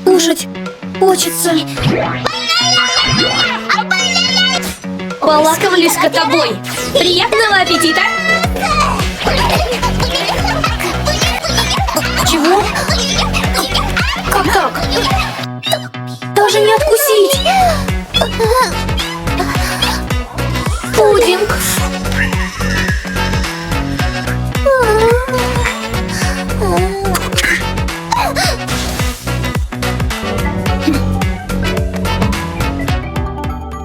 Кушать хочется. Полакомлюсь-ка тобой. Приятного аппетита! Чего? Как так? Даже не откусить. Пудинг.